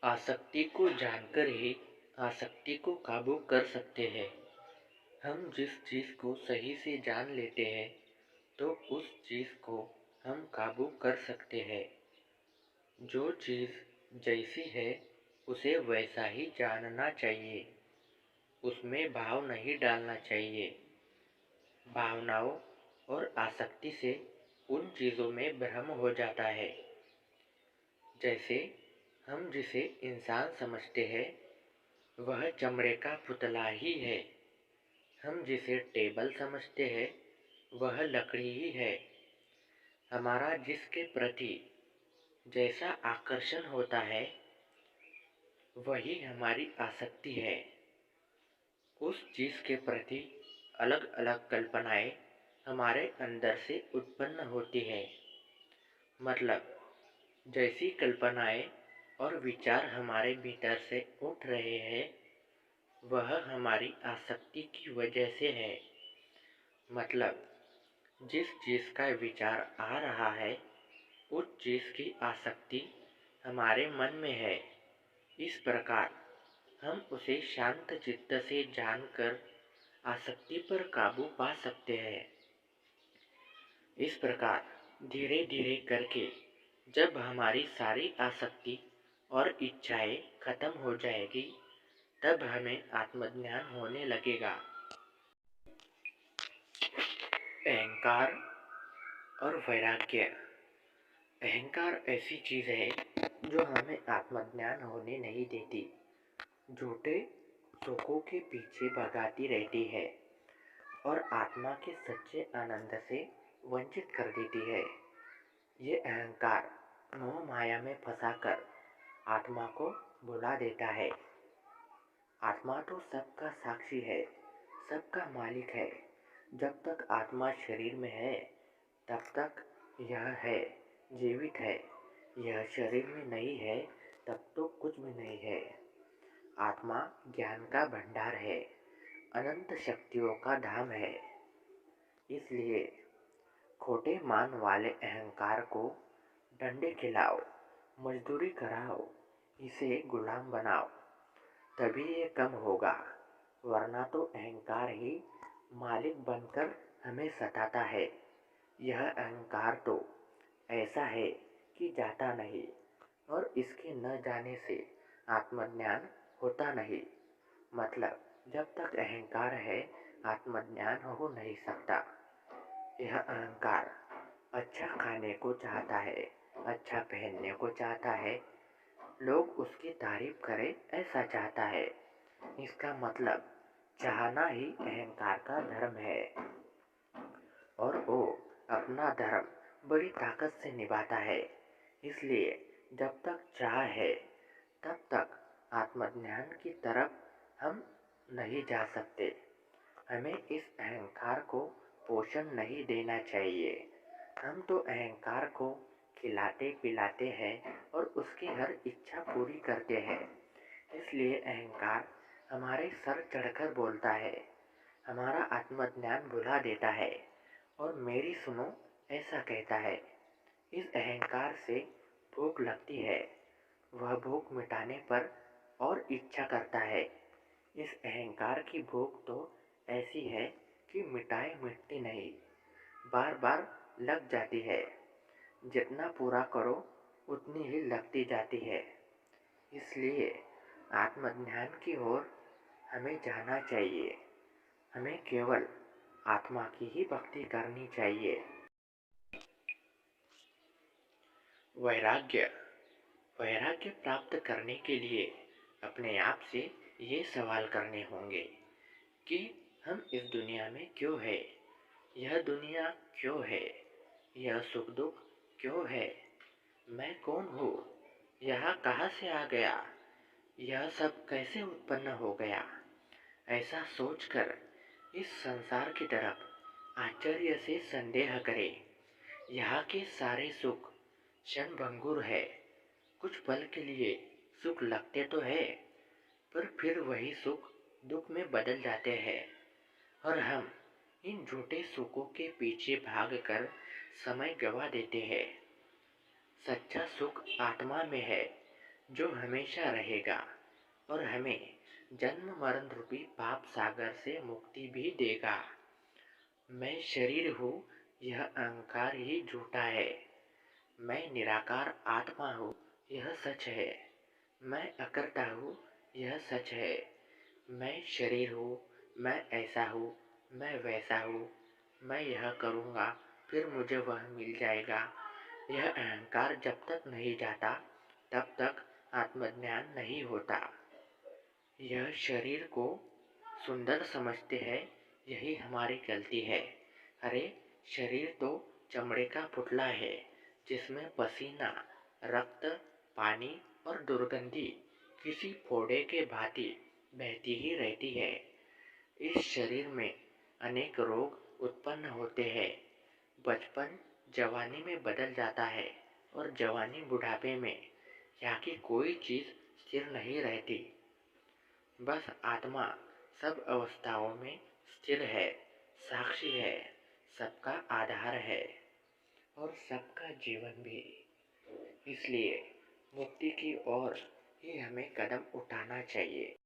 आसक्ति को जानकर ही आसक्ति को काबू कर सकते हैं। हम जिस चीज़ को सही से जान लेते हैं तो उस चीज़ को हम काबू कर सकते हैं। जो चीज़ जैसी है उसे वैसा ही जानना चाहिए, उसमें भाव नहीं डालना चाहिए। भावनाओं और आसक्ति से उन चीज़ों में भ्रम हो जाता है। जैसे हम जिसे इंसान समझते हैं वह चमड़े का पुतला ही है। हम जिसे टेबल समझते हैं वह लकड़ी ही है। हमारा जिसके प्रति जैसा आकर्षण होता है वही हमारी आसक्ति है। उस चीज़ के प्रति अलग अलग कल्पनाएं हमारे अंदर से उत्पन्न होती है। मतलब जैसी कल्पनाएं और विचार हमारे भीतर से उठ रहे हैं वह हमारी आसक्ति की वजह से है। मतलब जिस चीज़ का विचार आ रहा है उस चीज़ की आसक्ति हमारे मन में है। इस प्रकार हम उसे शांत चित्त से जानकर आसक्ति पर काबू पा सकते हैं। इस प्रकार धीरे धीरे करके जब हमारी सारी आसक्ति और इच्छाएं खत्म हो जाएगी तब हमें आत्मज्ञान होने लगेगा। अहंकार और वैराग्य। अहंकार ऐसी चीज है जो हमें आत्मज्ञान होने नहीं देती, झूठे सुखों के पीछे भगाती रहती है और आत्मा के सच्चे आनंद से वंचित कर देती है। ये अहंकार मोह माया में फंसाकर आत्मा को भुला देता है। आत्मा तो सबका साक्षी है, सबका मालिक है। जब तक आत्मा शरीर में है तब तक यह है, जीवित है। यह शरीर में नहीं है तब तो कुछ भी नहीं है। आत्मा ज्ञान का भंडार है, अनंत शक्तियों का धाम है। इसलिए खोटे मान वाले अहंकार को डंडे खिलाओ, मजदूरी कराओ, इसे गुलाम बनाओ, तभी ये कम होगा। वरना तो अहंकार ही मालिक बनकर हमें सताता है। यह अहंकार तो ऐसा है कि जाता नहीं और इसके न जाने से आत्मज्ञान होता नहीं। मतलब जब तक अहंकार है आत्मज्ञान हो नहीं सकता। यह अहंकार अच्छा खाने को चाहता है, अच्छा पहनने को चाहता है, लोग उसकी तारीफ करें ऐसा चाहता है। इसका मतलब चाहना ही अहंकार का धर्म है और वो अपना धर्म बड़ी ताकत से निभाता है। इसलिए जब तक चाह है तब तक आत्मज्ञान की तरफ हम नहीं जा सकते। हमें इस अहंकार को पोषण नहीं देना चाहिए। हम तो अहंकार को खिलाते पिलाते हैं और उसकी हर इच्छा पूरी करते हैं। इसलिए अहंकार हमारे सर चढ़कर बोलता है, हमारा आत्मज्ञान भुला देता है और मेरी सुनो ऐसा कहता है। इस अहंकार से भूख लगती है, वह भूख मिटाने पर और इच्छा करता है। इस अहंकार की भूख तो ऐसी है कि मिटाए मिटती नहीं, बार बार लग जाती है। जितना पूरा करो उतनी ही लगती जाती है। इसलिए आत्मज्ञान की ओर हमें जाना चाहिए। हमें केवल आत्मा की ही भक्ति करनी चाहिए। वैराग्य। वैराग्य प्राप्त करने के लिए अपने आप से ये सवाल करने होंगे कि हम इस दुनिया में क्यों है, यह दुनिया क्यों है, यह सुख दुख क्यों है, मैं कौन हूँ, यह कहाँ से आ गया, यह सब कैसे उत्पन्न हो गया। ऐसा सोचकर इस संसार की तरफ आश्चर्य से संदेह करें। यहाँ के सारे सुख क्षणभंगुर है। कुछ पल के लिए सुख लगते तो है पर फिर वही सुख दुख में बदल जाते हैं और हम इन झूठे सुखों के पीछे भागकर समय गवा देते हैं। सच्चा सुख आत्मा में है, जो हमेशा रहेगा और हमें जन्म मरण रूपी पाप सागर से मुक्ति भी देगा। मैं शरीर हूँ, यह अहंकार ही झूठा है। मैं निराकार आत्मा हूँ, यह सच है। मैं अकर्ता हूँ, यह सच है। मैं शरीर हूँ, मैं ऐसा हूँ, मैं वैसा हूँ। मैं यह करूँगा, फिर मुझे वह मिल जाएगा। यह अहंकार जब तक नहीं जाता, तब तक आत्मज्ञान नहीं होता। यह शरीर को सुंदर समझते हैं, यही हमारी गलती है। अरे, शरीर तो चमड़े का पुतला है, जिसमें पसीना, रक्त, पानी और दुर्गंधी किसी फोड़े के भांति बहती ही रहती है। इस शरीर में अनेक रोग उत्पन्न होते हैं। बचपन जवानी में बदल जाता है और जवानी बुढ़ापे में। यहाँ की कोई चीज स्थिर नहीं रहती। बस आत्मा सब अवस्थाओं में स्थिर है, साक्षी है, सबका आधार है और सबका जीवन भी। इसलिए मुक्ति की ओर ही हमें कदम उठाना चाहिए।